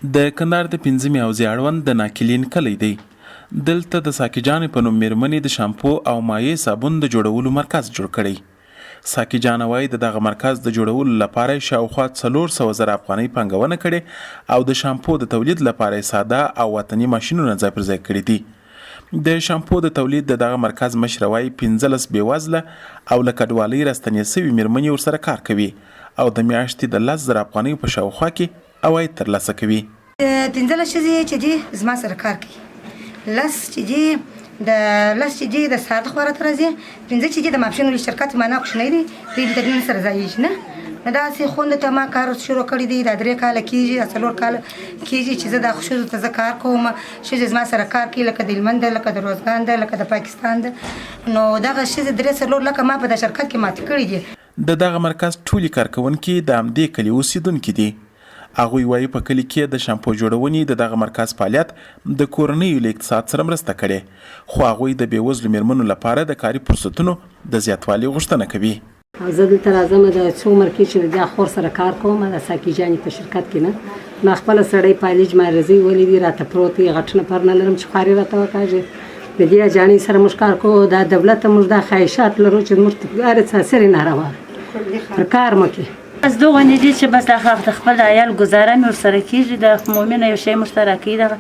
د کندهار د 5مې حوزې اړوند د ناکلین کلی دی. دلته د ساقي جانې په نوم میرمنې د شامپو او مایع صابون د جوړولو مرکز جوړ کړی. ساقي جانه وایي د دغه مرکز د جوړولو لپاره شاوخوا 400,000 افغانۍ پانګونه کړې او د شامپو د تولید لپاره ساده او وطني ماشینونه ځای پر ځای کړي دي. د شامپو د تولید دغه مرکز مشره وایي 15 بېوزله او له کډوالۍ راستنې شوي میرمنې ورسره کار کوي او د میاشتې د 10,000 افغانۍ په شاوخوا کې عواید ترلاسه کوي. 15 ښځې چې دي زما سره کار کوي، 10 چې دي د سهار د خوا راته راځي، 15 چې دي د ماپښین ولې شرکت معنا کوچنی دی، دوی د نن سره ځایېږي نه. نو داسې خوندو ته ما کار شروع کړی دی، دا 3 کاله کېږي، دا 4 کاله کېږي چې زه دا ښځو ته زه کار کوم. ښځې زما سره کار کوي، لکه د هلمند ده، لکه د روزګان ده، لکه د پاکستان ده. نو دغه ښځې 3-4 لکه ما په دا شرکت کې ماتې کړي دي. د دغه مرکز ټولې کارکوونکي د همدې کلي اوسېدونکي دي. هغوی وایي په کلي کې د شامپو جوړونې د دغه مرکز فعالیت د کورنیو له اقتصاد سره مرسته کړې، خو هغوی د بېوزلو میرمنو لپاره د کاري فرصتونو د زیاتوالي غوښتنه کوي. زه دلته راځم د څو عمر کې چې د خور سره کار کوم د ساقي جانې په شرکت کې نه. ما خپله سړی پالج مارزي ولیدي راته پروت وي، غټنه پر نه لرم چې خواري راته وکاږي. د دې جانې سره موږ کار کوو، دا دولت ته موږ دا خواهشات لرو چې موږ هر څه سرې ناروا پر کار مو کې بس دغه نه دي چې بس د خپل عیال ګزاره مې ورسره کېږي، د مومنه یو شی مشترکي دغه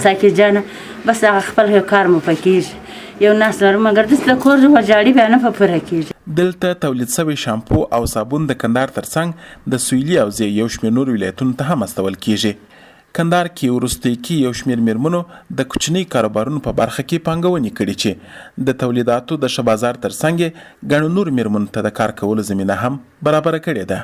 ساقي جانه بس هغه خپل کار مو پکې کېږي، یو ناس لرم مګر داسې د کور وجاړي بیا نه په پوره کېږي. دلته تولید شوی شامپو او صابون د کندهار ترڅنګ د سویلي حوزې یو شمېر نور ولایتونو ته هم استول کېږي. کندهار کې وروستۍ کې یو شمېر میرمنو د کوچني کاروبارونو په برخه کې پانګونې کړي چې د تولیداتو د ښه بازار ترڅنګ ګڼو نور میرمنو ته د کار کولو زمینه هم برابره کړې ده.